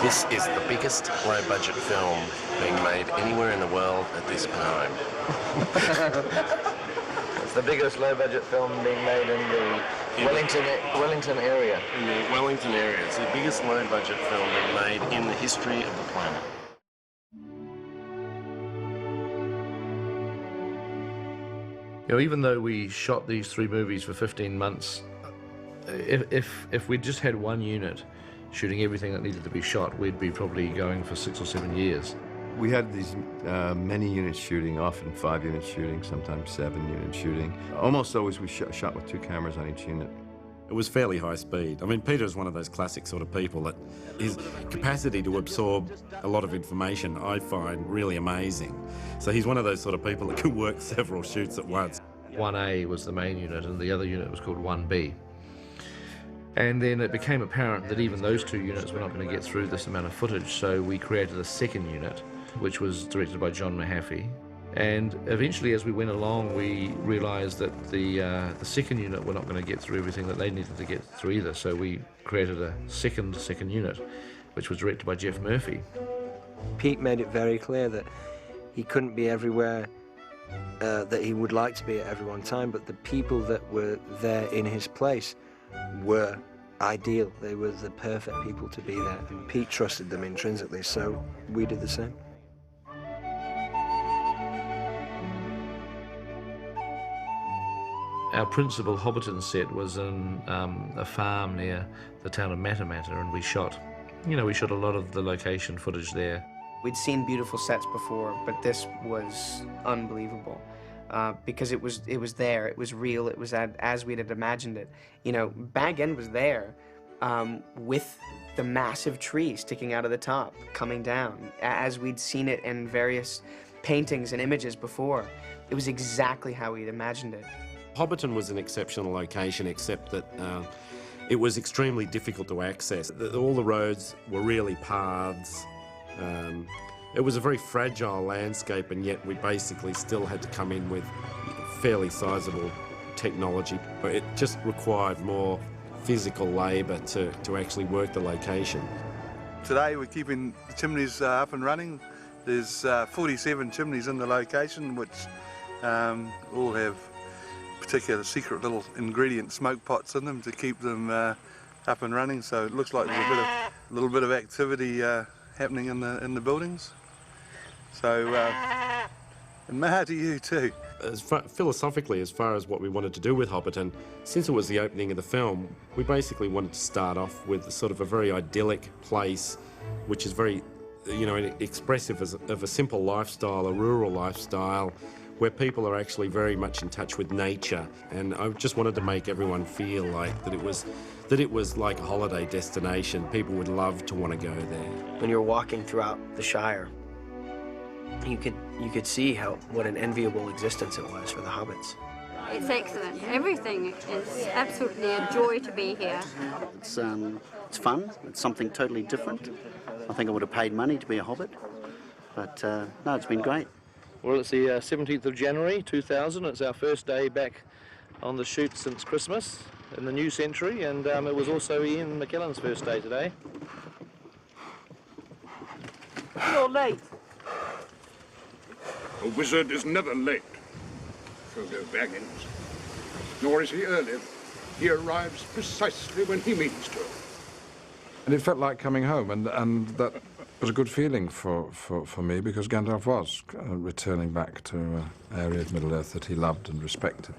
This is the biggest low-budget film being made anywhere in the world at this time. It's the biggest low-budget film being made in the Wellington area. In the Wellington area. It's the biggest low-budget film being made in the history of the planet. You know, even though we shot these 3 movies for 15 months, if we'd just had one unit shooting everything that needed to be shot, we'd be probably going for 6 or 7 years. We had these many units shooting, often 5 units shooting, sometimes 7 units shooting. Almost always we shot with 2 cameras on each unit. It was fairly high speed. I mean, Peter is one of those classic sort of people that his capacity to absorb a lot of information I find really amazing. So he's one of those sort of people that can work several shoots at once. 1A was the main unit and the other unit was called 1B. And then it became apparent that even those 2 units were not going to get through this amount of footage, so we created a second unit, which was directed by John Mahaffey. And eventually, as we went along, we realized that the second unit were not going to get through everything that they needed to get through either, so we created a second unit, which was directed by Geoff Murphy. Pete made it very clear that he couldn't be everywhere that he would like to be at every one time, but the people that were there in his place were ideal. They were the perfect people to be there, and Pete trusted them intrinsically, so we did the same. Our principal Hobbiton set was in a farm near the town of Matamata, and we shot a lot of the location footage there. We'd seen beautiful sets before, but this was unbelievable. Because it was there, it was real, it was as we'd had imagined it. You know, Bag End was there with the massive tree sticking out of the top, coming down, as we'd seen it in various paintings and images before. It was exactly how we'd imagined it. Hobbiton was an exceptional location, except that it was extremely difficult to access. All the roads were really paths. It was a very fragile landscape, and yet we basically still had to come in with fairly sizable technology. It just required more physical labour to actually work the location. Today we're keeping the chimneys up and running. There's 47 chimneys in the location, which all have particular secret little ingredient smoke pots in them to keep them up and running. So it looks like there's a little bit of activity happening in the buildings. So, and maha to you too. Philosophically, as far as what we wanted to do with Hobbiton, since it was the opening of the film, we basically wanted to start off with sort of a very idyllic place, which is very, you know, expressive of a simple lifestyle, a rural lifestyle, where people are actually very much in touch with nature. And I just wanted to make everyone feel like that it was like a holiday destination. People would love to want to go there. When you're walking throughout the Shire, you could see what an enviable existence it was for the hobbits. It's excellent. Everything is absolutely a joy to be here. It's fun. It's something totally different. I think I would have paid money to be a hobbit, but no, it's been great. Well, it's the 17th of January 2000. It's our first day back on the shoot since Christmas in the new century, and it was also Ian McKellen's first day today. You're late. A wizard is never late, Frodo Baggins. Nor is he early. He arrives precisely when he means to. And it felt like coming home, and that was a good feeling for me, because Gandalf was returning back to an area of Middle-earth that he loved and respected.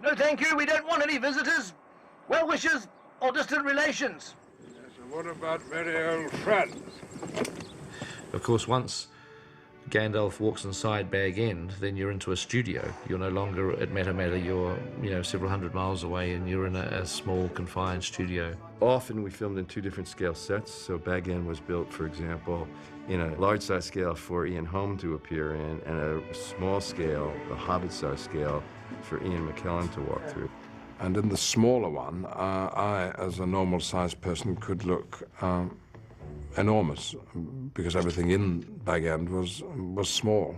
No, thank you. We don't want any visitors, well-wishers, or distant relations. Yes, and what about very old friends? Of course, once Gandalf walks inside Bag End, then you're into a studio. You're no longer at Matamata, you're several hundred miles away, and you're in a small, confined studio. Often we filmed in 2 different scale sets. So Bag End was built, for example, in a large-size scale for Ian Holm to appear in, and a small scale, the Hobbit-size scale, for Ian McKellen to walk through. And in the smaller one, I, as a normal-sized person, could look enormous, because everything in Bag End was small.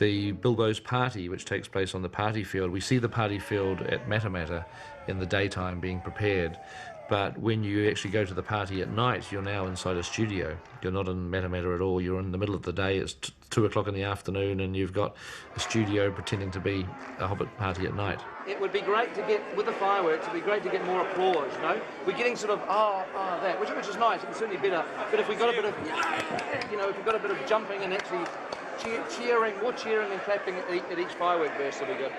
The Bilbo's party, which takes place on the party field, we see the party field at Matamata in the daytime being prepared, but when you actually go to the party at night, you're now inside a studio. You're not in Matamata at all. You're in the middle of the day. It's 2 o'clock in the afternoon, and you've got a studio pretending to be a Hobbit party at night. It would be great to get, with the fireworks, it'd be great to get more applause, you know? We're getting sort of, that, which is nice, it's certainly better. But if we got a bit of, you know, if we got a bit of jumping and actually cheering, more cheering and clapping at each firework burst, that'll be good.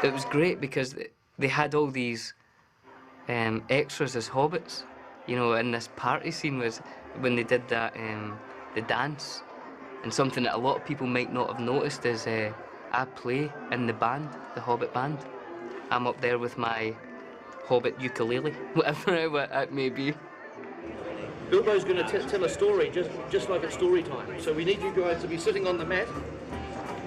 It was great because they had all these extras as hobbits, you know, and this party scene was when they did that, the dance. And something that a lot of people might not have noticed is I play in the band, the Hobbit band. I'm up there with my Hobbit ukulele, whatever it may be. Bilbo's going to tell a story just like at story time. So we need you guys to be sitting on the mat,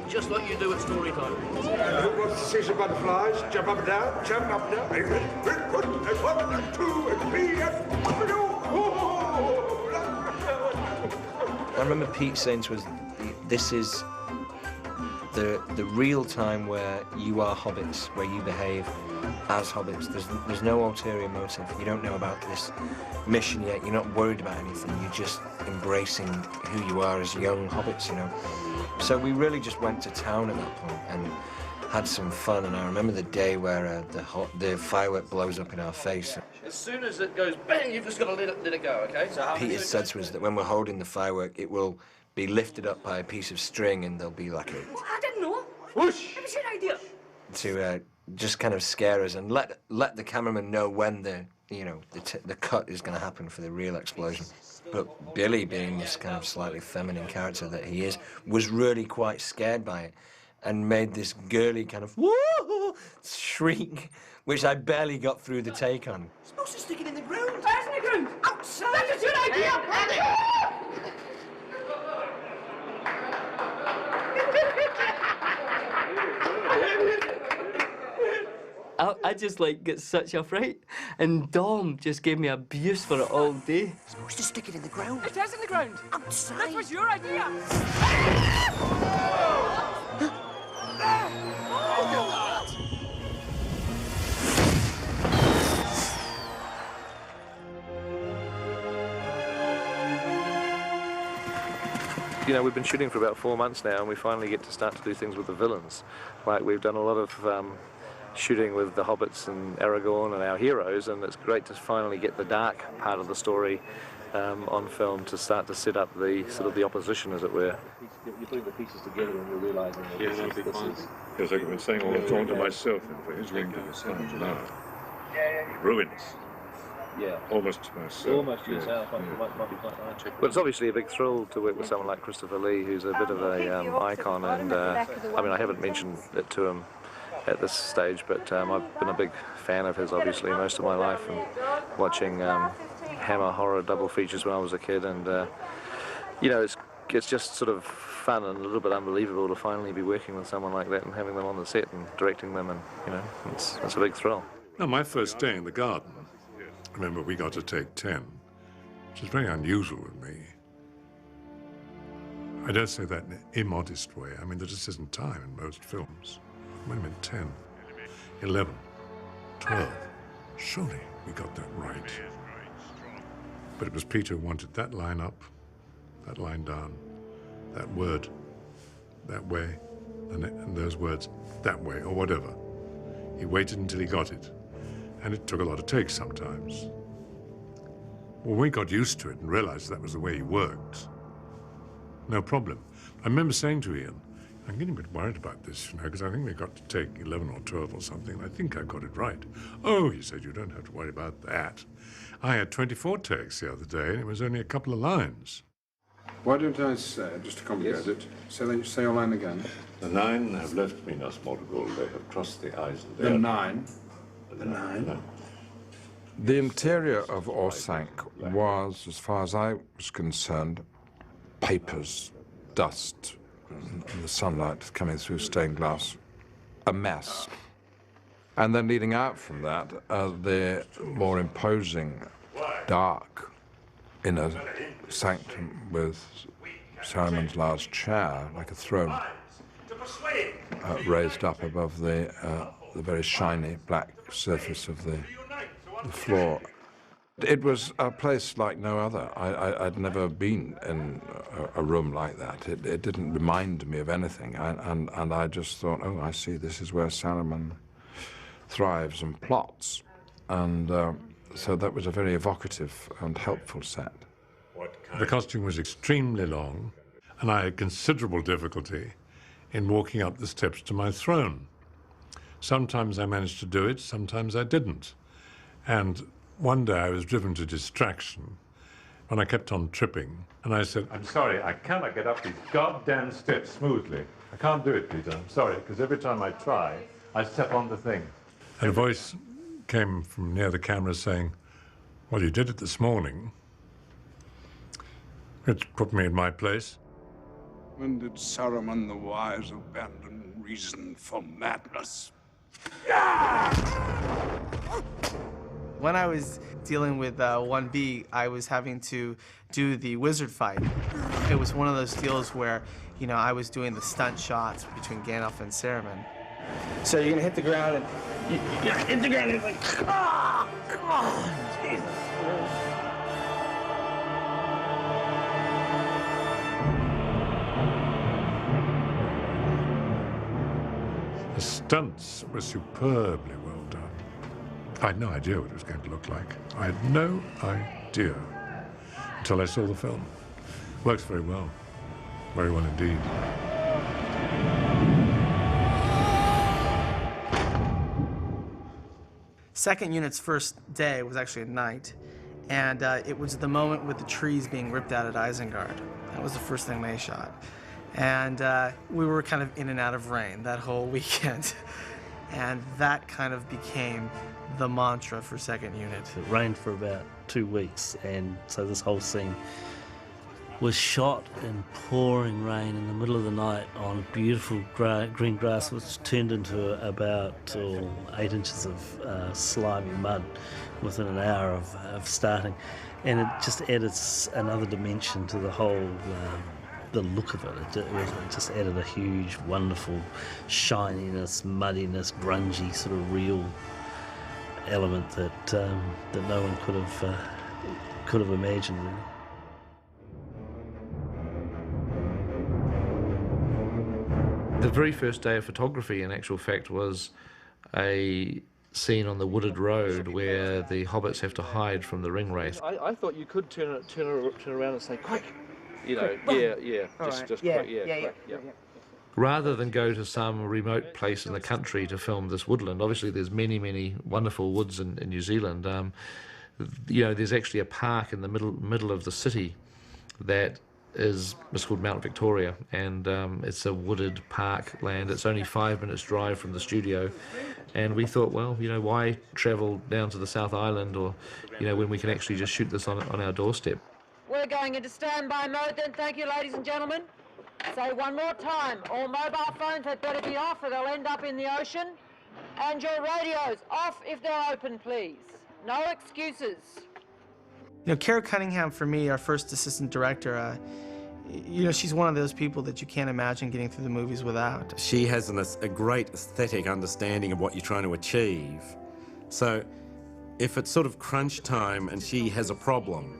just like you do at story time. Who wants to see some butterflies? Jump up and down, jump up and down. 1 and 2 and 3 and... I remember Pete saying to us, this is the real time where you are hobbits, where you behave as hobbits. There's no ulterior motive. You don't know about this mission yet. You're not worried about anything. You're just embracing who you are as young hobbits, you know. So we really just went to town at that point and had some fun. And I remember the day where the firework blows up in our face. As soon as it goes bang, you've just got to let it go, okay? So Peter said to us that when we're holding the firework, it will be lifted up by a piece of string, and there'll be like a... Well, I didn't know. Whoosh! It was your idea. To just kind of scare us and let the cameraman know when the cut is going to happen for the real explosion. But Billy, being this kind of slightly feminine character that he is, was really quite scared by it and made this girly kind of woo shriek, which I barely got through the take on. Supposed to stick it in the ground. Where's in the ground? Outside. That is your idea. I just get such a fright, and Dom just gave me abuse for it all day. Supposed to stick it in the ground. It is in the ground. Outside. That was your idea. You know, we've been shooting for about 4 months now, and we finally get to start to do things with the villains. Like, we've done a lot of shooting with the hobbits and Aragorn and our heroes, and it's great to finally get the dark part of the story on film to start to set up the sort of the opposition, as it were. You're putting the pieces together and you're realising that yes, this is... Yes, like I've been saying all the time to myself, and for his ring to the sun now. Ruins. Yeah. Almost to myself. Almost to yourself, might be quite right. But it's obviously a big thrill to work with someone like Christopher Lee, who's a bit of a icon, and I mean, I haven't mentioned it to him at this stage, but I've been a big fan of his, obviously, most of my life, and watching Hammer horror double features when I was a kid, and you know, it's just sort of fun and a little bit unbelievable to finally be working with someone like that and having them on the set and directing them, and you know, it's a big thrill. Now, my first day in the garden, remember we got to take 10, which is very unusual with me. I don't say that in an immodest way. I mean, there just isn't time in most films. Wait a minute, 10, 11, 12. Surely we got that right. But it was Peter who wanted that line up, that line down, that word, that way, and those words, that way, or whatever. He waited until he got it. And it took a lot of takes sometimes. Well, we got used to it and realized that was the way he worked. No problem. I remember saying to Ian, I'm getting a bit worried about this, you know, because I think we got to take 11 or 12 or something, and I think I got it right. Oh, he said, you don't have to worry about that. I had 24 takes the other day, and it was only a couple of lines. Why don't I say, just to complicate it, say your line again. The 9 have left Minas Morgul. They have crossed the eyes of the 9? The 9? The interior of Orthanc was, as far as I was concerned, papers, dust, and the sunlight coming through stained glass, a mess. And then leading out from that, the more imposing, dark, inner sanctum with Saruman's large chair, like a throne, raised up above the very shiny black surface of the floor. It was a place like no other. I'd never been in a room like that. It didn't remind me of anything, and I just thought, oh, I see, this is where Saruman thrives and plots. And so that was a very evocative and helpful set. The costume was extremely long, and I had considerable difficulty in walking up the steps to my throne. Sometimes I managed to do it, sometimes I didn't. And one day I was driven to distraction when I kept on tripping, and I said, I'm sorry, I cannot get up these goddamn steps smoothly. I can't do it, Peter. I'm sorry, because every time I try, I step on the thing. And a voice came from near the camera saying, well, you did it this morning. It put me in my place. When did Saruman the Wise abandon reason for madness? When I was dealing with 1B, I was having to do the wizard fight. It was one of those deals where, you know, I was doing the stunt shots between Gandalf and Saruman. So you're gonna hit the ground and you're gonna hit the ground and it's like, Jesus. The stunts were superbly well done. I had no idea what it was going to look like. I had no idea until I saw the film. Works very well indeed. Second unit's first day was actually at night, and it was the moment with the trees being ripped out at Isengard. That was the first thing they shot. And we were kind of in and out of rain that whole weekend. And that kind of became the mantra for second unit. It rained for about 2 weeks, and so this whole scene was shot in pouring rain in the middle of the night on beautiful green grass, which turned into about 8 inches of slimy mud within an hour of starting. And it just added another dimension to the whole the look of it. It just added a huge, wonderful shininess, muddiness, grungy, sort of real element that that no one could have imagined, really. The very first day of photography, in actual fact, was a scene on the wooded road where the hobbits have to hide from the ring wraith. I thought you could turn around and say, quick! You know, just quick, yeah. Rather than go to some remote place in the country to film this woodland, obviously there's many wonderful woods in New Zealand. You know, there's actually a park in the middle of the city that is called Mount Victoria, and it's a wooded park land. It's only 5 minutes drive from the studio, and we thought, well, you know, why travel down to the South Island, or, you know, when we can actually just shoot this on our doorstep. We're going into standby mode then, thank you, ladies and gentlemen. Say one more time, all mobile phones had better be off or they'll end up in the ocean. And your radios off if they're open, please. No excuses. You know, Kara Cunningham, for me, our first assistant director, you know, she's one of those people that you can't imagine getting through the movies without. She has a great aesthetic understanding of what you're trying to achieve. So if it's sort of crunch time and she has a problem,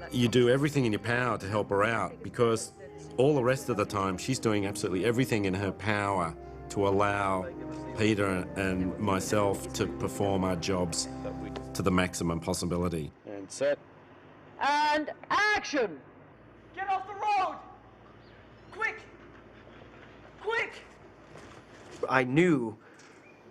you do everything in your power to help her out, because all the rest of the time she's doing absolutely everything in her power to allow Peter and myself to perform our jobs to the maximum possibility. And set. And action! Get off the road! Quick! Quick! I knew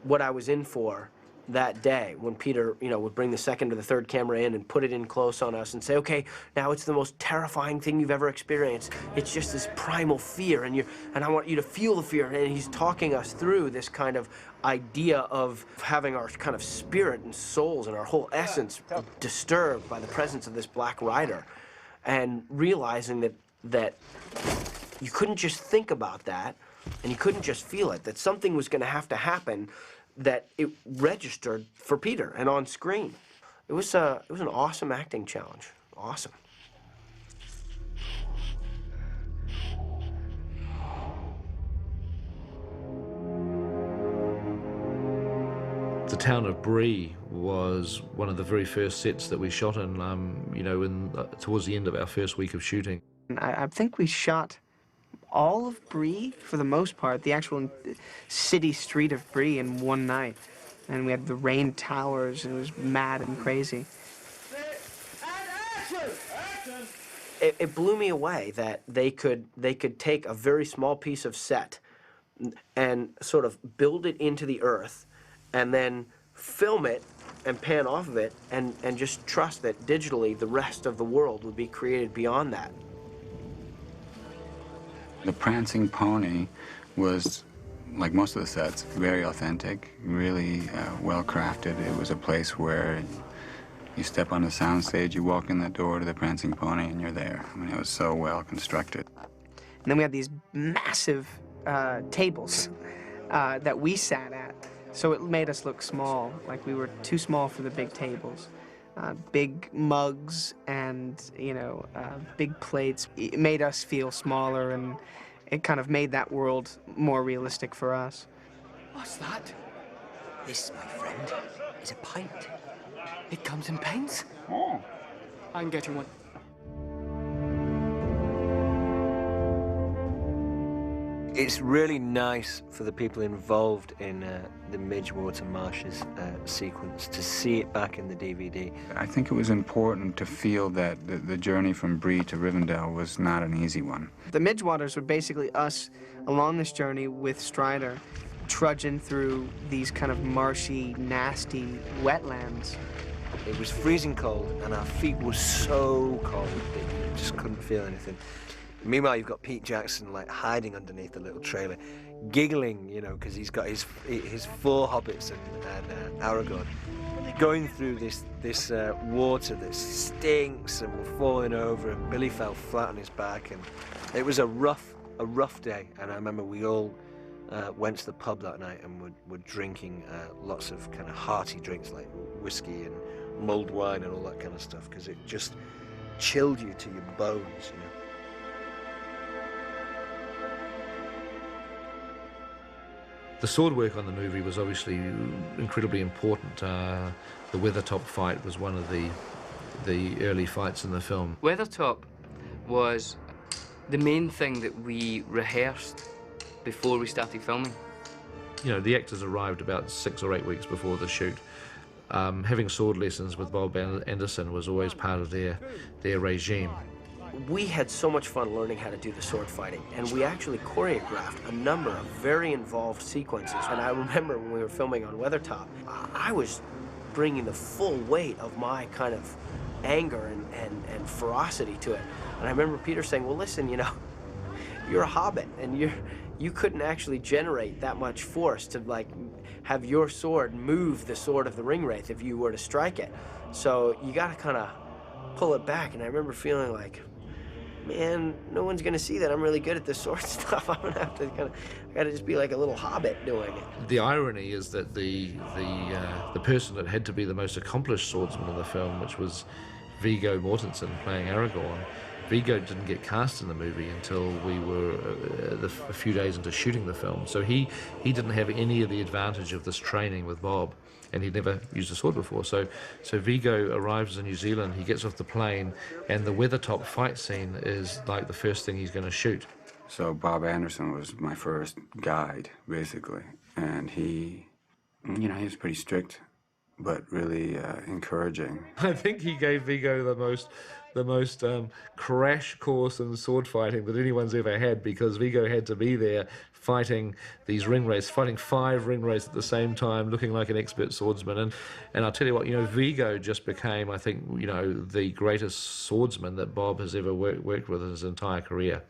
what I was in for that day when Peter, you know, would bring the second or the third camera in and put it in close on us and say, okay, now it's the most terrifying thing you've ever experienced. It's just this primal fear, and I want you to feel the fear. And he's talking us through this kind of idea of having our kind of spirit and souls and our whole essence disturbed by the presence of this Black Rider, and realizing that you couldn't just think about that and you couldn't just feel it, that something was going to have to happen, that it registered for Peter and on screen. It was an awesome acting challenge. Awesome. The town of Bree was one of the very first sets that we shot in, you know, towards the end of our first week of shooting. I think we shot all of Bree, for the most part, the actual city street of Bree in one night. And we had the rain towers, and it was mad and crazy. It blew me away that they could take a very small piece of set and sort of build it into the earth and then film it and pan off of it and just trust that digitally the rest of the world would be created beyond that. The Prancing Pony was, like most of the sets, very authentic, really well crafted. It was a place where you step on the soundstage, you walk in the door to the Prancing Pony, and you're there. I mean, it was so well constructed. And then we had these massive tables that we sat at. So it made us look small, like we were too small for the big tables. Big mugs and, you know, big plates. It made us feel smaller, and it kind of made that world more realistic for us. What's that? This, my friend, is a pint. It comes in pints? Oh. I'm getting one. It's really nice for the people involved in the Midgewater Marshes sequence to see it back in the DVD. I think it was important to feel that the journey from Bree to Rivendell was not an easy one. The Midgewaters were basically us along this journey with Strider, trudging through these kind of marshy, nasty wetlands. It was freezing cold, and our feet were so cold that you just couldn't feel anything. Meanwhile, you've got Pete Jackson like hiding underneath the little trailer, giggling, you know, because he's got his 4 hobbits and Aragorn, going through this water that stinks, and we're falling over, and Billy fell flat on his back, and it was a rough day. And I remember we all went to the pub that night and were drinking lots of kind of hearty drinks like whiskey and mulled wine and all that kind of stuff, because it just chilled you to your bones, you know. The sword work on the movie was obviously incredibly important. The Weathertop fight was one of the early fights in the film. Weathertop was the main thing that we rehearsed before we started filming. You know, the actors arrived about 6 or 8 weeks before the shoot. Having sword lessons with Bob Anderson was always part of their regime. We had so much fun learning how to do the sword fighting, and we actually choreographed a number of very involved sequences. And I remember when we were filming on Weathertop, I was bringing the full weight of my kind of anger and ferocity to it. And I remember Peter saying, well, listen, you know, you're a hobbit, and you couldn't actually generate that much force to, like, have your sword move the sword of the Ringwraith if you were to strike it. So you got to kind of pull it back. And I remember feeling like, man, no one's gonna see that I'm really good at this sword stuff. I'm gonna have to I gotta just be like a little hobbit doing it. The irony is that the person that had to be the most accomplished swordsman in the film, which was Viggo Mortensen playing Aragorn, Viggo didn't get cast in the movie until we were a few days into shooting the film. So he didn't have any of the advantage of this training with Bob, and he'd never used a sword before. So Viggo arrives in New Zealand, he gets off the plane, and the Weathertop fight scene is like the first thing he's going to shoot. So Bob Anderson was my first guide, basically, and he, you know, he was pretty strict, but really encouraging. I think he gave Viggo the most crash course in sword fighting that anyone's ever had, because Viggo had to be there fighting these Ringwraiths, fighting 5 Ringwraiths at the same time, looking like an expert swordsman. And I'll tell you what, you know, Viggo just became, I think, you know, the greatest swordsman that Bob has ever worked with in his entire career.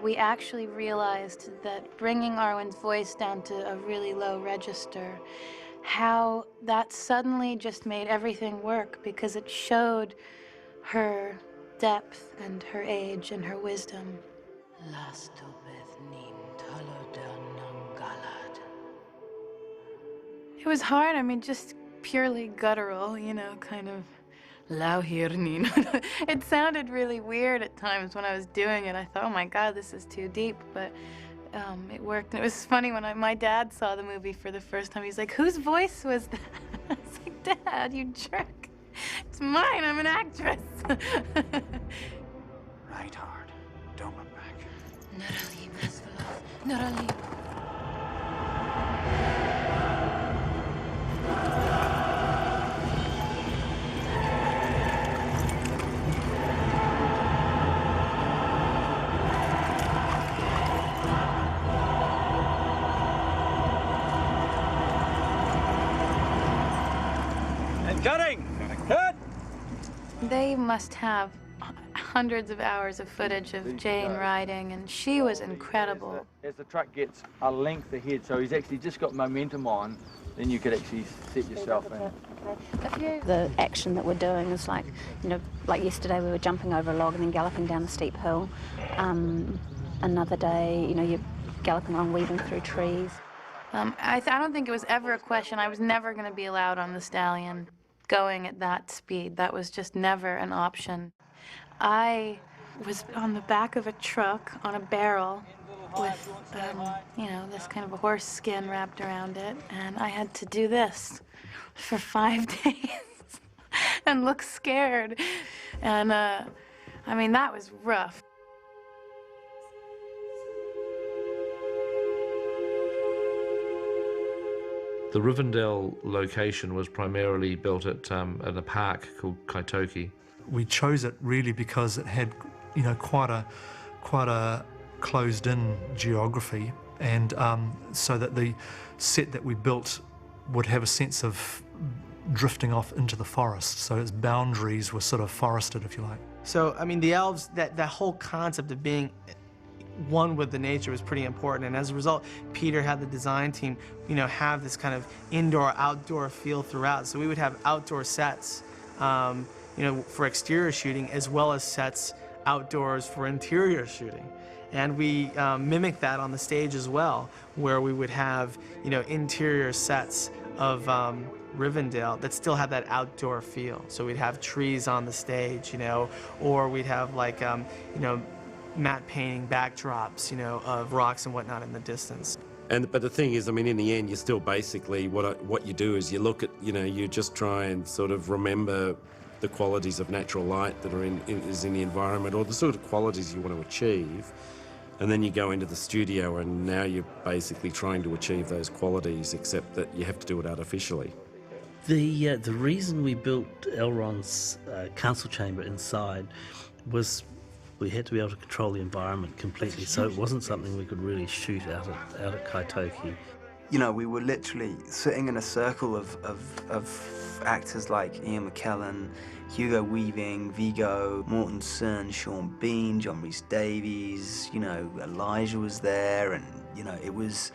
We actually realized that bringing Arwen's voice down to a really low register how that suddenly just made everything work because it showed her depth and her age and her wisdom. It was hard, I mean, just purely guttural, you know, kind of lauhirnin. It sounded really weird at times when I was doing it. I thought, oh my God, this is too deep, but it worked. And it was funny when my dad saw the movie for the first time. He's like, whose voice was that? I was like, Dad, you jerk. It's mine, I'm an actress. Right hard. Don't look back. And cutting! Cut! They must have hundreds of hours of footage of Jane riding, and she was incredible. As the truck gets a length ahead, so he's actually just got momentum on, then you could actually set yourself in. The action that we're doing is like, you know, like yesterday we were jumping over a log and then galloping down a steep hill. Another day, you know, you're galloping along, weaving through trees. I don't think it was ever a question. I was never going to be allowed on the stallion going at that speed. That was just never an option. I was on the back of a truck on a barrel with, you know, this kind of a horse skin wrapped around it, and I had to do this for 5 days and look scared. And, I mean, that was rough. The Rivendell location was primarily built at a park called Kaitoki. We chose it really because it had, you know, quite a closed-in geography, and so that the set that we built would have a sense of drifting off into the forest. So its boundaries were sort of forested, if you like. So, I mean, the elves, that whole concept of being one with the nature was pretty important, and as a result, Peter had the design team, you know, have this kind of indoor-outdoor feel throughout. So we would have outdoor sets, you know, for exterior shooting, as well as sets outdoors for interior shooting. And we mimicked that on the stage as well, where we would have, you know, interior sets of Rivendell that still had that outdoor feel. So we'd have trees on the stage, you know, or we'd have like, you know, matte painting backdrops, you know, of rocks and whatnot in the distance. But the thing is, I mean, in the end, you're still basically, what you do is you look at, you know, you just try and sort of remember the qualities of natural light that are in the environment, or the sort of qualities you want to achieve, and then you go into the studio and now you're basically trying to achieve those qualities, except that you have to do it artificially. The reason we built Elrond's council chamber inside was we had to be able to control the environment completely, so it wasn't something we could really shoot out at Kaitoki. You know, we were literally sitting in a circle of actors like Ian McKellen, Hugo Weaving, Viggo Mortensen, Sean Bean, John Rhys Davies, you know, Elijah was there, and, you know, it was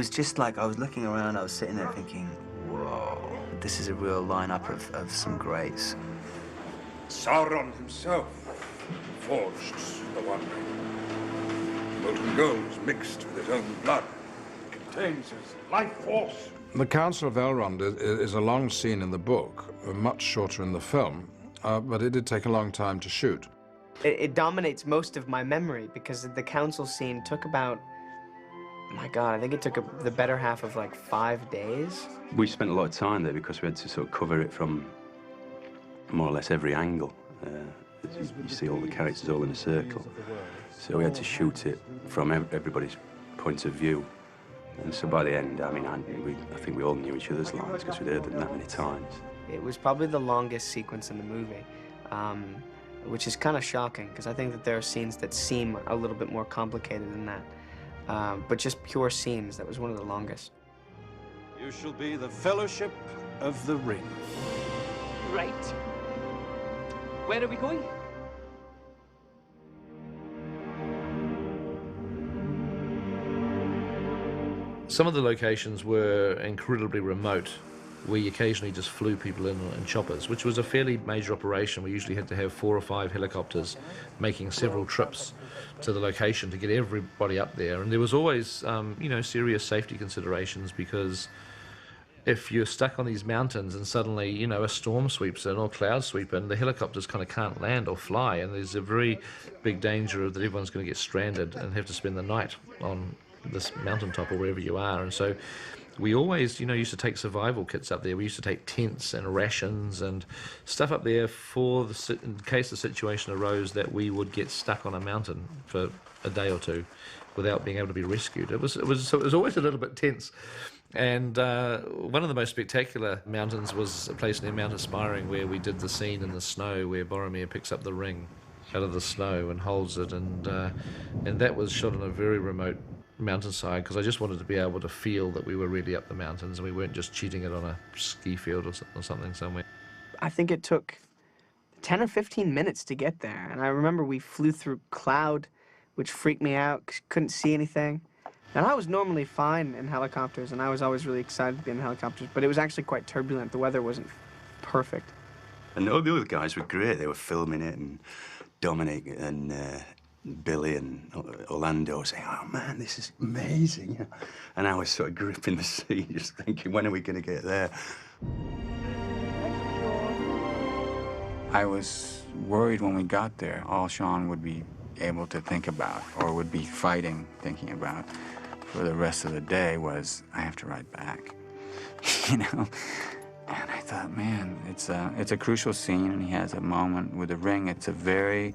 just like I was looking around, I was sitting there thinking, whoa, this is a real lineup of some greats. Sauron himself forged the One Ring. Molten gold is mixed with his own blood. It contains his life force. The Council of Elrond is a long scene in the book, much shorter in the film, but it did take a long time to shoot. It dominates most of my memory because the council scene took about, my God, I think it took the better half of like 5 days. We spent a lot of time there because we had to sort of cover it from more or less every angle. You see all the characters all in a circle. So we had to shoot it from everybody's point of view. And so by the end, I mean, I think we all knew each other's lines because we'd heard them that many times. It was probably the longest sequence in the movie, which is kind of shocking because I think that there are scenes that seem a little bit more complicated than that. But just pure scenes, that was one of the longest. You shall be the Fellowship of the Ring. Right. Where are we going? Some of the locations were incredibly remote. We occasionally just flew people in choppers, which was a fairly major operation. We usually had to have 4 or 5 helicopters making several trips to the location to get everybody up there. And there was always, you know, serious safety considerations, because if you're stuck on these mountains and suddenly, you know, a storm sweeps in or clouds sweep in, the helicopters kind of can't land or fly, and there's a very big danger that everyone's going to get stranded and have to spend the night on this mountaintop or wherever you are. And so we always, you know, used to take survival kits up there. We used to take tents and rations and stuff up there for in case the situation arose that we would get stuck on a mountain for a day or two without being able to be rescued. It was always a little bit tense. And one of the most spectacular mountains was a place near Mount Aspiring, where we did the scene in the snow where Boromir picks up the ring out of the snow and holds it, and that was shot on a very remote mountainside, because I just wanted to be able to feel that we were really up the mountains and we weren't just cheating it on a ski field or something somewhere. I think it took 10 or 15 minutes to get there, and I remember we flew through cloud, which freaked me out 'cause couldn't see anything. And I was normally fine in helicopters, and I was always really excited to be in helicopters, but it was actually quite turbulent. The weather wasn't perfect. And all the other guys were great. They were filming it, and Dominic and Billy and Orlando saying, "Oh man, this is amazing," you know? And I was sort of gripping the seat, just thinking, when are we going to get there? I was worried when we got there, all Sean would be able to think about, or would be thinking about for the rest of the day, was, I have to ride back, you know? And I thought, man, it's a crucial scene, and he has a moment with the ring. It's a very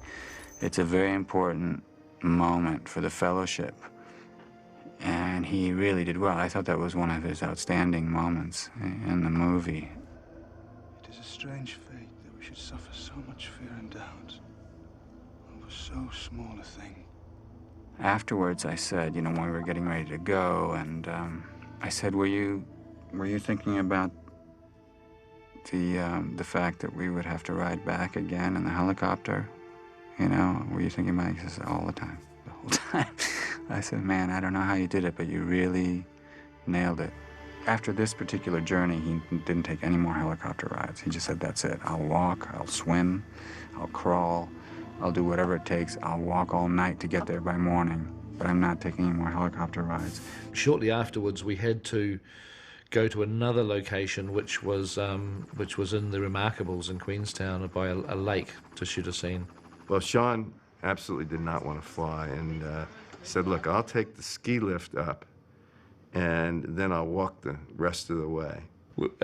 important moment for the Fellowship, and he really did well. I thought that was one of his outstanding moments in the movie. It is a strange fate that we should suffer so much fear and doubt over so small a thing. Afterwards, I said, you know, when we were getting ready to go, and I said, were you thinking about the fact that we would have to ride back again in the helicopter? You know, were you thinking about it? He says, all the time, the whole time. I said, man, I don't know how you did it, but you really nailed it. After this particular journey, he didn't take any more helicopter rides. He just said, that's it. I'll walk, I'll swim, I'll crawl, I'll do whatever it takes. I'll walk all night to get there by morning, but I'm not taking any more helicopter rides. Shortly afterwards, we had to go to another location, which was in the Remarkables in Queenstown, by a lake, to shoot a scene. Well, Sean absolutely did not want to fly, and said, look, I'll take the ski lift up, and then I'll walk the rest of the way.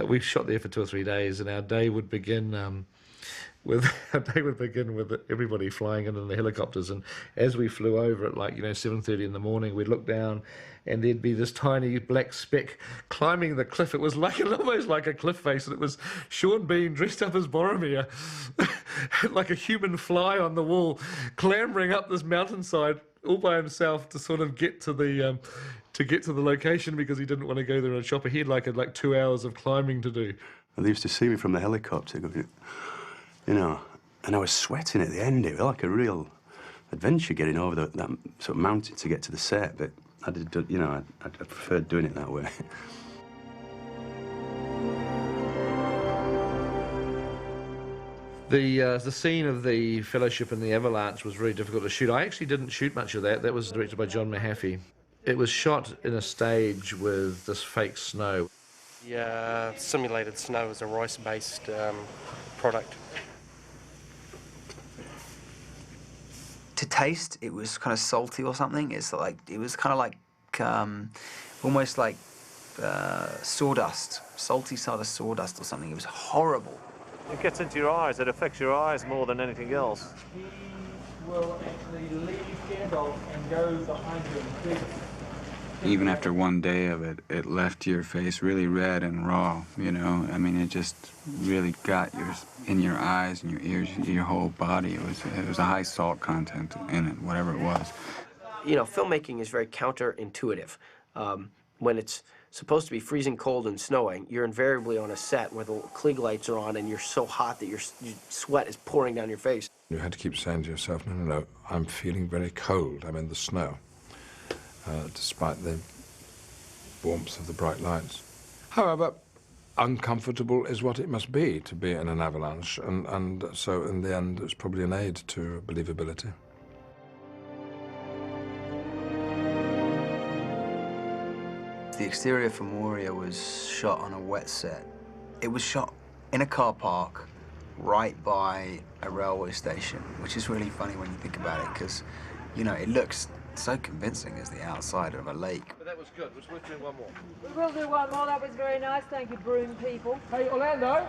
We shot there for 2 or 3 days, and our day would begin with everybody flying in the helicopters. And as we flew over at 7:30 in the morning, we'd look down, and there'd be this tiny black speck climbing the cliff. It was almost like a cliff face, and it was Sean Bean dressed up as Boromir, like a human fly on the wall, clambering up this mountainside all by himself to sort of get to the location, because he didn't want to go there in a chopper. He had like 2 hours of climbing to do. And they used to see me from the helicopter, you know, and I was sweating at the end. It was like a real adventure getting over that sort of mountain to get to the set, but I did, you know, I preferred doing it that way. The scene of the Fellowship and the Avalanche was very difficult to shoot. I actually didn't shoot much of that. That was directed by John Mahaffey. It was shot in a stage with this fake snow. The simulated snow is a rice-based product. To taste, it was kind of salty or something. It was kind of like almost like sawdust, salty sort of sawdust or something. It was horrible. It gets into your eyes. It affects your eyes more than anything else. He will actually leave Gandalf and go behind him. Even after one day of it, it left your face really red and raw, you know? I mean, it just really got in your eyes and your ears, your whole body. It was a high salt content in it, whatever it was. You know, filmmaking is very counterintuitive. When it's supposed to be freezing cold and snowing, you're invariably on a set where the Klieg lights are on and you're so hot that your sweat is pouring down your face. You had to keep saying to yourself, no, I'm feeling very cold. I'm in the snow. Despite the warmth of the bright lights. However, uncomfortable is what it must be to be in an avalanche, and so in the end it's probably an aid to believability. The exterior for Moria was shot on a wet set. It was shot in a car park right by a railway station, which is really funny when you think about it, because, you know, it looks so convincing as the outside of a lake. But that was good. It was worth doing one more. We will do one more. That was very nice. Thank you, broom people. Hey, Orlando.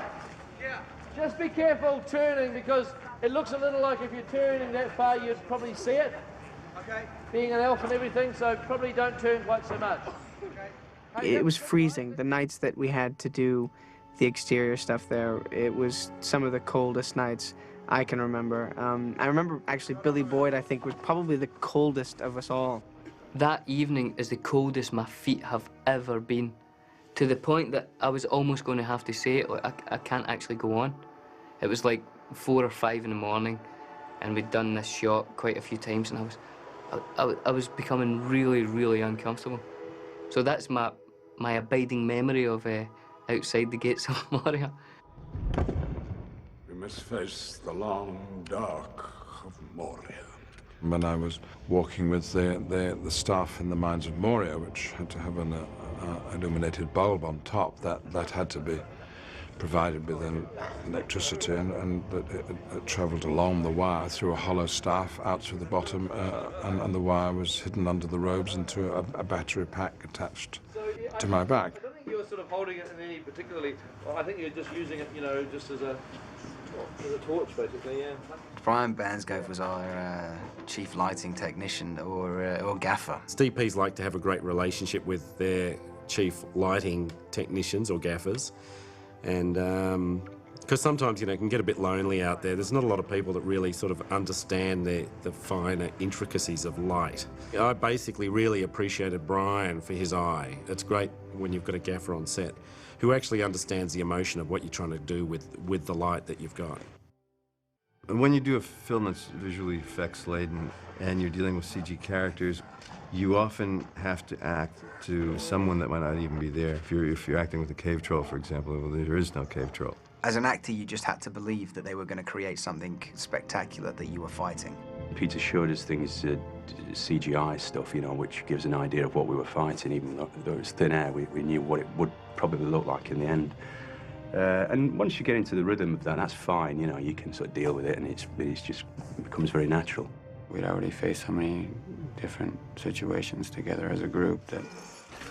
Yeah. Just be careful turning, because it looks a little like if you're turning that far, you'd probably see it. Okay. Being an elf and everything, so probably don't turn quite so much. Okay. It was freezing. The nights that we had to do the exterior stuff there, it was some of the coldest nights I can remember. I remember actually Billy Boyd, I think, was probably the coldest of us all. That evening is the coldest my feet have ever been, to the point that I was almost going to have to say it, like, I can't actually go on. It was like 4 or 5 in the morning, and we'd done this shot quite a few times, and I was becoming really, really uncomfortable. So that's my abiding memory of outside the gates of Moria. We must face the long dark of Moria. When I was walking with the staff in the mines of Moria, which had to have an illuminated bulb on top, that had to be provided with electricity, and it travelled along the wire through a hollow staff out through the bottom, and the wire was hidden under the robes into a battery pack attached to my back. I don't think you were sort of holding it in any particularly. Well, I think you're just using it, you know, just as a torch, basically. Yeah. Brian Bansgrove was our chief lighting technician, or gaffer. Steve Pease like to have a great relationship with their chief lighting technicians or gaffers, and because sometimes, you know, it can get a bit lonely out there. There's not a lot of people that really sort of understand the finer intricacies of light. I basically really appreciated Brian for his eye. It's great when you've got a gaffer on set who actually understands the emotion of what you're trying to do with the light that you've got. When you do a film that's visually effects laden and you're dealing with CG characters, you often have to act to someone that might not even be there. If you're acting with a cave troll, for example, well, there is no cave troll. As an actor, you just had to believe that they were going to create something spectacular that you were fighting. Peter showed us things, CGI stuff, you know, which gives an idea of what we were fighting. Even though it was thin air, we knew what it would probably look like in the end. And once you get into the rhythm of that, that's fine, you know, you can sort of deal with it, and it becomes very natural. We'd already faced so many different situations together as a group that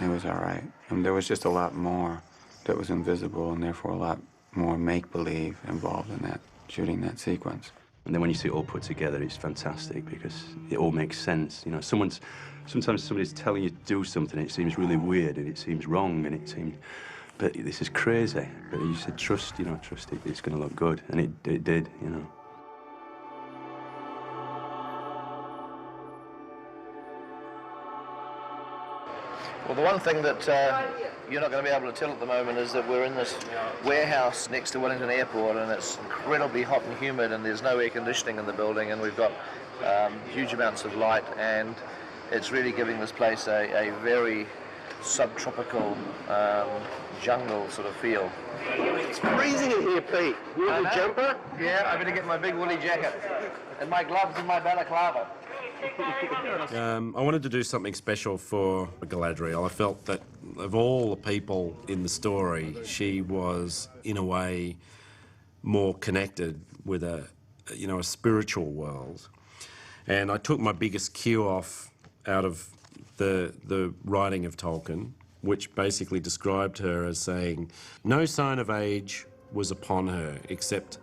it was all right. And there was just a lot more that was invisible, and therefore a lot more make-believe involved in that, shooting that sequence. And then when you see it all put together, it's fantastic because it all makes sense. You know, sometimes somebody's telling you to do something, it seems really weird, and it seems wrong, and it seems, but this is crazy. But you said, trust it, it's going to look good, and it did, you know. Well, the one thing that you're not going to be able to tell at the moment is that we're in this warehouse next to Wellington Airport, and it's incredibly hot and humid, and there's no air conditioning in the building, and we've got huge amounts of light, and it's really giving this place a very subtropical jungle sort of feel. It's freezing in here, Pete. You have a jumper? Yeah, I better get my big woolly jacket and my gloves and my balaclava. I wanted to do something special for Galadriel. I felt that of all the people in the story, she was, in a way, more connected with a spiritual world. And I took my biggest cue off out of the writing of Tolkien, which basically described her as saying, no sign of age was upon her, except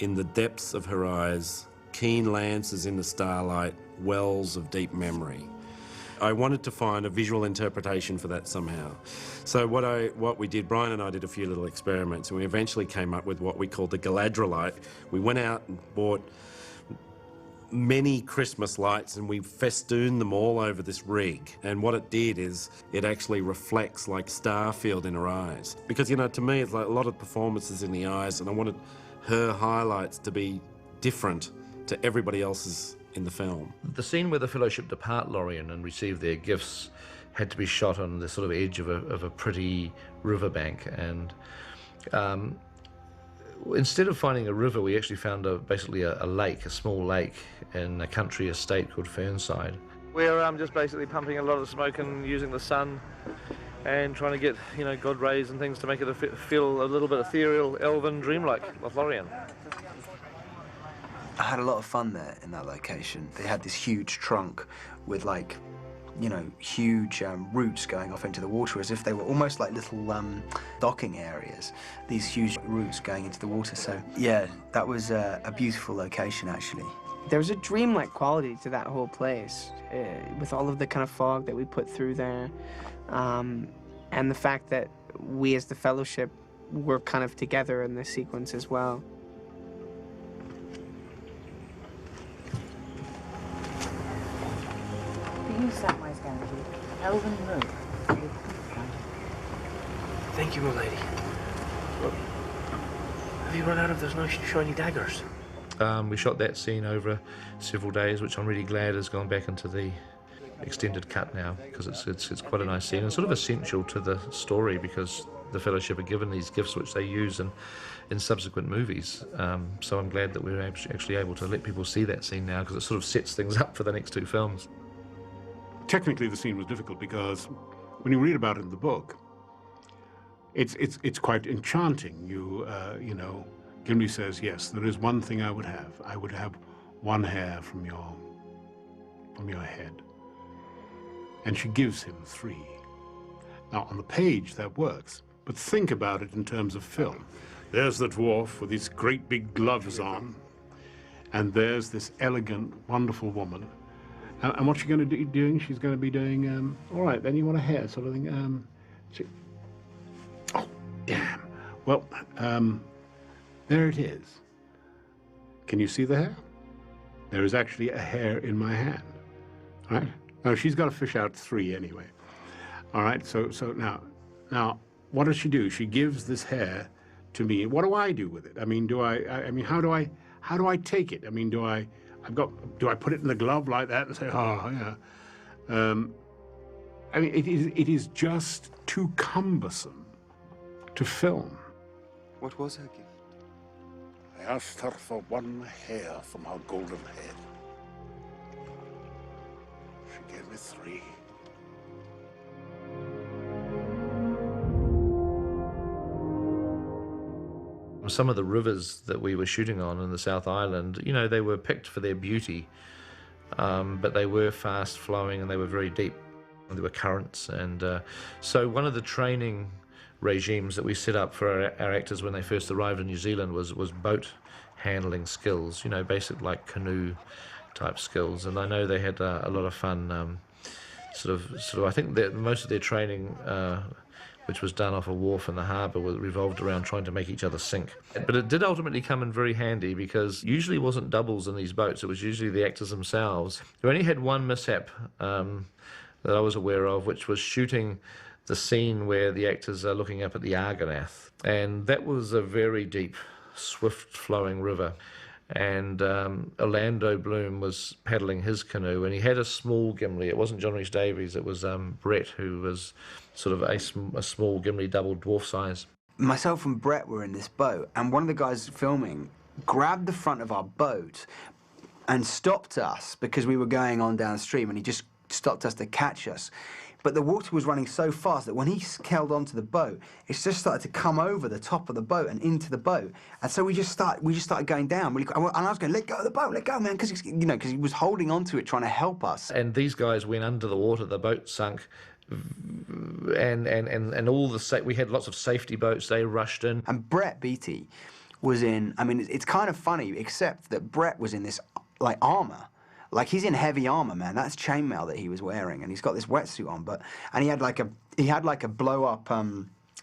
in the depths of her eyes, keen lances in the starlight, wells of deep memory. I wanted to find a visual interpretation for that somehow. So what we did, Brian and I did a few little experiments, and we eventually came up with what we called the Galadrielite. We went out and bought many Christmas lights, and we festooned them all over this rig. And what it did is it actually reflects like Starfield in her eyes. Because, you know, to me, it's like a lot of performances in the eyes, and I wanted her highlights to be different to everybody else's in the film. The scene where the Fellowship depart Lorien and receive their gifts had to be shot on the sort of edge of a pretty riverbank. And instead of finding a river, we actually found basically a lake, a small lake in a country estate called Fernside. We're just basically pumping a lot of smoke and using the sun and trying to get, you know, God rays and things to make it feel a little bit ethereal, elven, dreamlike, Lothlorien. I had a lot of fun there in that location. They had this huge trunk with, like, you know, huge roots going off into the water, as if they were almost like little docking areas, these huge roots going into the water. So yeah, that was a beautiful location, actually. There's a dreamlike quality to that whole place, with all of the kind of fog that we put through there, and the fact that we as the Fellowship were kind of together in this sequence as well. You Samwise Gamgee, Elven Road. Thank you, my lady. Look, have you run out of those nice shiny daggers? We shot that scene over several days, which I'm really glad has gone back into the extended cut now, because it's quite a nice scene and sort of essential to the story, because the Fellowship are given these gifts which they use in subsequent movies. So I'm glad that we're actually able to let people see that scene now, because it sort of sets things up for the next two films. Technically, the scene was difficult because when you read about it in the book, it's quite enchanting. You know, Gimli says, yes, there is one thing I would have. I would have one hair from your head. And she gives him 3. Now, on the page, that works. But think about it in terms of film. There's the dwarf with his great big gloves on, and there's this elegant, wonderful woman. And what's she going to be doing? She's going to be doing, all right, then you want a hair sort of thing. Oh, damn. Well, there it is. Can you see the hair? There is actually a hair in my hand, all right? Now, she's got to fish out 3 anyway. All right, so now, what does she do? She gives this hair to me. What do I do with it? I mean, I mean, how do I take it? I mean, do I put it in the glove like that and say, oh, yeah? I mean, it is just too cumbersome to film. What was her gift? I asked her for one hair from her golden head. She gave me 3. Some of the rivers that we were shooting on in the South Island, you know, they were picked for their beauty, but they were fast flowing and they were very deep. There were currents, and so one of the training regimes that we set up for our actors when they first arrived in New Zealand was boat handling skills, you know, basic like canoe type skills. And I know they had a lot of fun. Sort of. I think that most of their training, which was done off a wharf in the harbour, revolved around trying to make each other sink. But it did ultimately come in very handy, because usually it wasn't doubles in these boats. It was usually the actors themselves. We only had one mishap that I was aware of, which was shooting the scene where the actors are looking up at the Argonath. And that was a very deep, swift-flowing river. And Orlando Bloom was paddling his canoe, and he had a small Gimli. It wasn't John Rhys Davies, it was Brett, who was sort of a small Gimli, double dwarf size. Myself and Brett were in this boat, and one of the guys filming grabbed the front of our boat and stopped us because we were going on downstream, and he just stopped us to catch us. But the water was running so fast that when he held onto the boat, it just started to come over the top of the boat and into the boat. And so we just started going down. And I was going, let go of the boat, let go, man, because he was holding onto it, trying to help us. And these guys went under the water. The boat sunk, and all the we had lots of safety boats. They rushed in. And Brett Beatty was in. I mean, it's kind of funny, except that Brett was in this like armor. Like, he's in heavy armor, man. That's chainmail that he was wearing, and he's got this wetsuit on. And he had like a blow up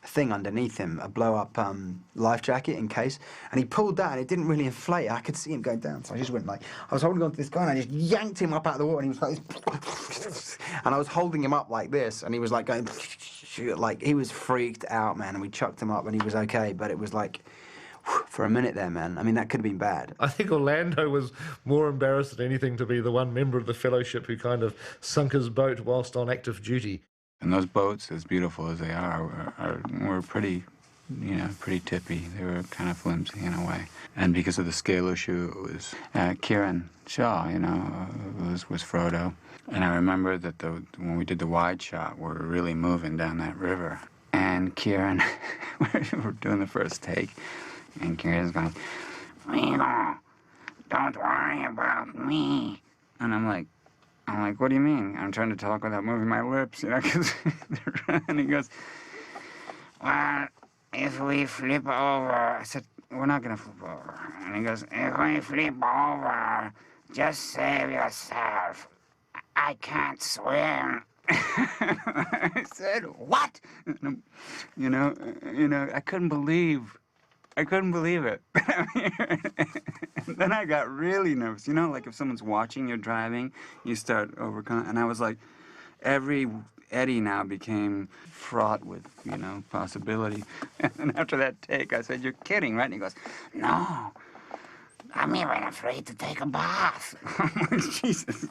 thing underneath him, a blow up life jacket in case. And he pulled that, and it didn't really inflate. I could see him going down, so I just went like, I was holding on to this guy, and I just yanked him up out of the water, and he was like this, and I was holding him up like this, and he was like going, like, he was freaked out, man. And we chucked him up, and he was okay, but it was like, for a minute there, man. I mean, that could have been bad. I think Orlando was more embarrassed than anything to be the one member of the Fellowship who kind of sunk his boat whilst on active duty. And those boats, as beautiful as they are, were pretty, you know, pretty tippy. They were kind of flimsy in a way. And because of the scale issue, it was Kieran Shaw, you know, was Frodo. And I remember that when we did the wide shot, we were really moving down that river. And Kieran, we're doing the first take, and Kieran's going, "Vigo, don't worry about me." And I'm like, what do you mean? I'm trying to talk without moving my lips, you know, and he goes, "Well, if we flip over," I said, "We're not going to flip over." And he goes, "If we flip over, just save yourself. I can't swim." I said, "What?" You know, I couldn't believe it. And then I got really nervous. You know, like if someone's watching you driving, you start overcoming. And I was like, every eddy now became fraught with, you know, possibility. And after that take, I said, "You're kidding, right?" And he goes, "No, I'm even afraid to take a bath." I'm like, Jesus.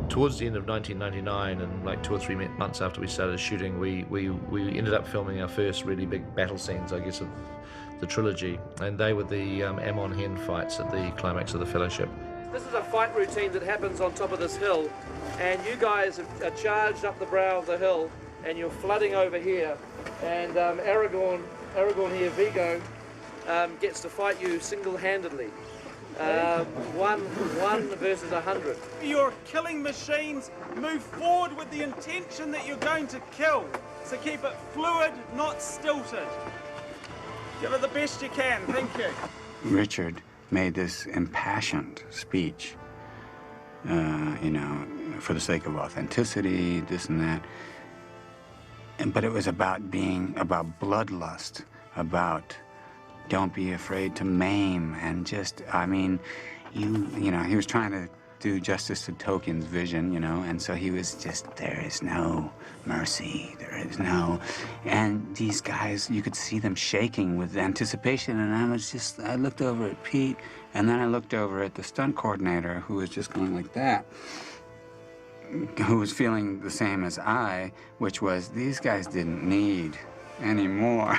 Towards the end of 1999, and like 2 or 3 months after we started shooting, we ended up filming our first really big battle scenes, I guess, of the trilogy, and they were the Amon Hen fights at the climax of the Fellowship. This is a fight routine that happens on top of this hill, and you guys are charged up the brow of the hill, and you're flooding over here, and Aragorn here, Vigo, gets to fight you single-handedly. One versus 100. Your killing machines move forward with the intention that you're going to kill. So keep it fluid, not stilted. Give it the best you can. Thank you. Richard made this impassioned speech, you know, for the sake of authenticity, this and that. But it was about bloodlust, about don't be afraid to maim, and just, I mean, you know, he was trying to do justice to Tolkien's vision, you know, and so he was just, there is no mercy, there is no, and these guys, you could see them shaking with anticipation, and I looked over at Pete, and then I looked over at the stunt coordinator, who was just going like that, who was feeling the same as I, which was, these guys didn't need any more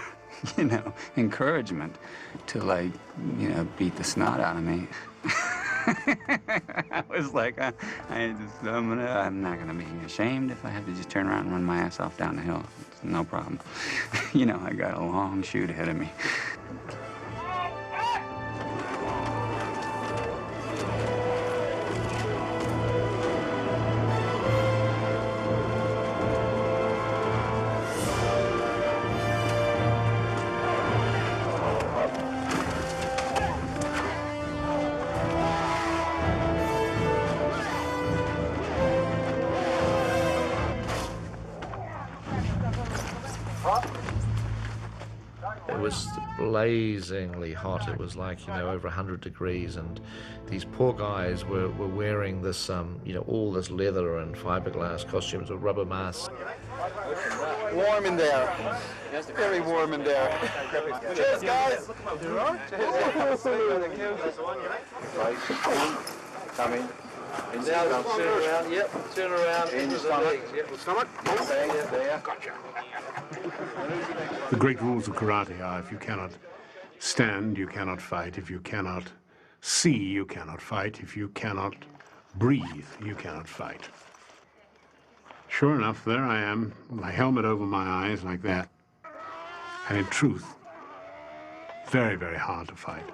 you know, encouragement to, like, you know, beat the snot out of me. I was like, I'm not gonna be ashamed if I have to just turn around and run my ass off down the hill. It's no problem. You know, I got a long shoot ahead of me. It was blazingly hot. It was like, you know, over 100 degrees, and these poor guys were wearing this, you know, all this leather and fiberglass costumes with rubber masks. Warm in there. Very warm in there. Cheers, guys. Coming. Now turn around. Yep. Turn around. In the stomach. Yep. Stomach. There. Gotcha. The great rules of karate are if you cannot stand, you cannot fight. If you cannot see, you cannot fight. If you cannot breathe, you cannot fight. Sure enough, there I am, my helmet over my eyes like that. And in truth, very, very hard to fight.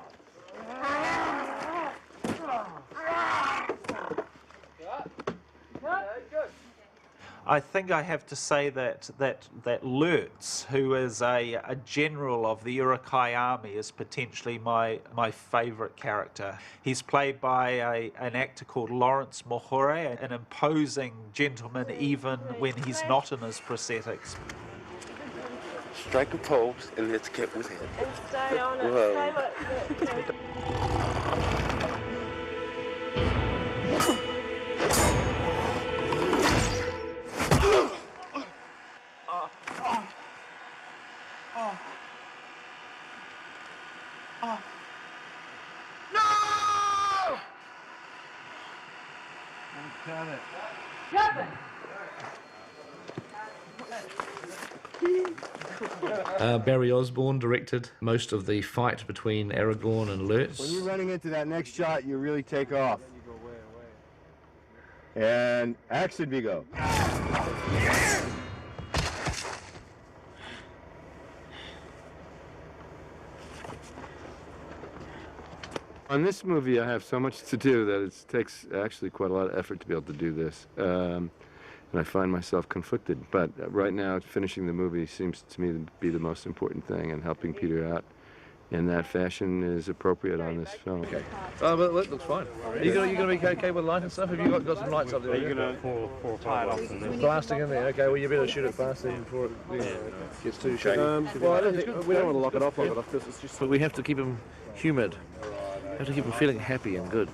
I think I have to say that Lurtz, who is a general of the Uruk-hai army, is potentially my favourite character. He's played by an actor called Lawrence Mohure, an imposing gentleman even when he's not in his prosthetics. Strike a pose and let's get with it. And stay on it. Whoa. Stay like Barry Osborne directed most of the fight between Aragorn and Lurtz. When you're running into that next shot, you really take off. And action, Vigo. On this movie, I have so much to do that it takes actually quite a lot of effort to be able to do this. And I find myself conflicted. But right now, finishing the movie seems to me to be the most important thing, and helping Peter out in that fashion is appropriate on this film. Okay. Oh, well, that looks fine. Are you gonna be okay with light and stuff? Have you got some lights up there? Are you going to tie it off? Blasting in there. Okay, well, you better shoot it faster before it gets too shaky. Well, I don't think, we don't want to lock it off because it's just... But we have to keep him humid. We have to keep him feeling happy and good.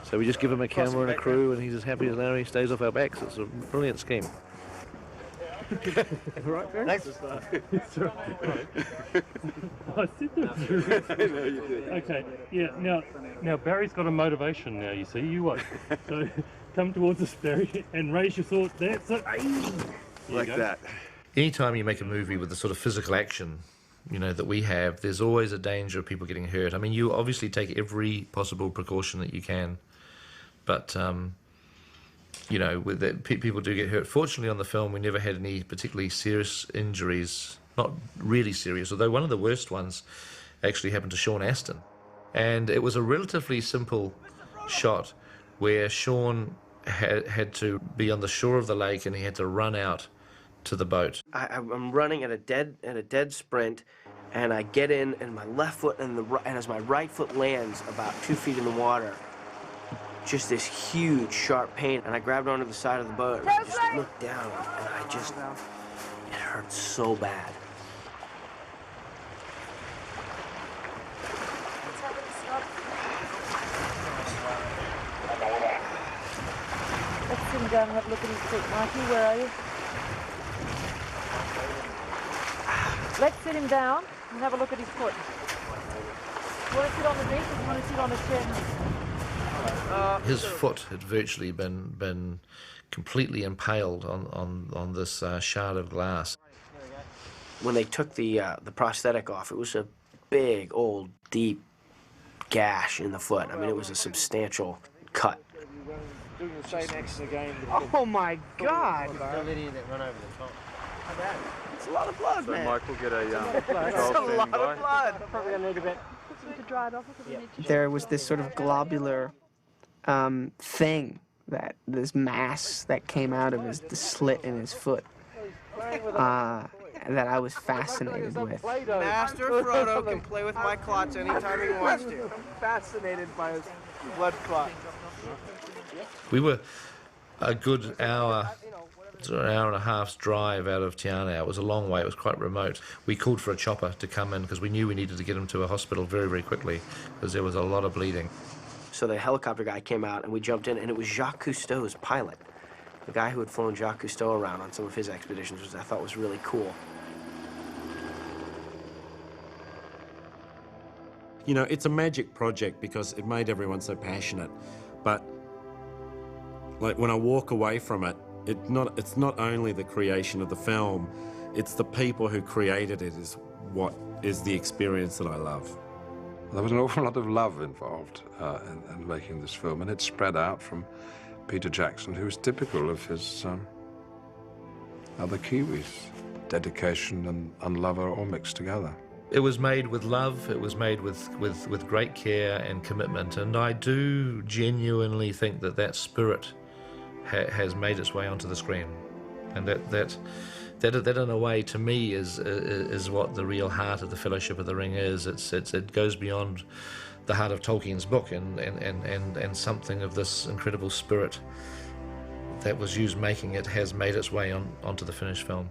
So we just give him a camera and a crew, and he's as happy as Larry. He stays off our backs. It's a brilliant scheme. Right, Barry? Thanks. I said that. No, you did. Okay, yeah, now Barry's got a motivation now, you see, you won't. So come towards us, Barry, and raise your sword. That's it. Like that. Anytime you make a movie with the sort of physical action, you know, that we have, there's always a danger of people getting hurt. I mean, you obviously take every possible precaution that you can, but you know, with that, people do get hurt. Fortunately, on the film, we never had any particularly serious injuries. Not really serious, although one of the worst ones actually happened to Sean Astin. And it was a relatively simple shot where Sean had to be on the shore of the lake, and he had to run out to the boat. I'm running at a dead sprint, and I get in, and my left foot and as my right foot lands about 2 feet in the water, just this huge sharp pain, and I grabbed onto the side of the boat, and I just looked down, and it hurt so bad. Let's sit him down and have a look at his foot. Mikey, where are you? Let's sit him down and have a look at his foot. You want to sit on the bench or do you want to sit on a chair? His foot had virtually been completely impaled on this shard of glass. When they took the prosthetic off, it was a big, old, deep gash in the foot. I mean, it was a substantial cut. Doing the same action again. Oh my God! It's a lot of blood, man. Mike will get a It's a lot of blood. Probably going to need a bit. To dry it off. There was this sort of globular thing, this mass that came out of the slit in his foot, that I was fascinated with. Master Frodo can play with my clots anytime he wants to. I'm fascinated by his blood clot. We were a good hour, an hour and a half's drive out of Te Anau. It was a long way, it was quite remote. We called for a chopper to come in because we knew we needed to get him to a hospital very, very quickly because there was a lot of bleeding. So the helicopter guy came out and we jumped in, and it was Jacques Cousteau's pilot. The guy who had flown Jacques Cousteau around on some of his expeditions, which I thought was really cool. You know, it's a magic project because it made everyone so passionate, but like when I walk away from it, it's not only the creation of the film, it's the people who created it is what is the experience that I love. There was an awful lot of love involved in making this film, and it spread out from Peter Jackson, who was typical of his other Kiwis. Dedication and love are all mixed together. It was made with love, it was made with great care and commitment, and I do genuinely think that spirit has made its way onto the screen, and that in a way to me is what the real heart of the Fellowship of the Ring is. It goes beyond the heart of Tolkien's book and something of this incredible spirit that was used making it has made its way onto the finished film.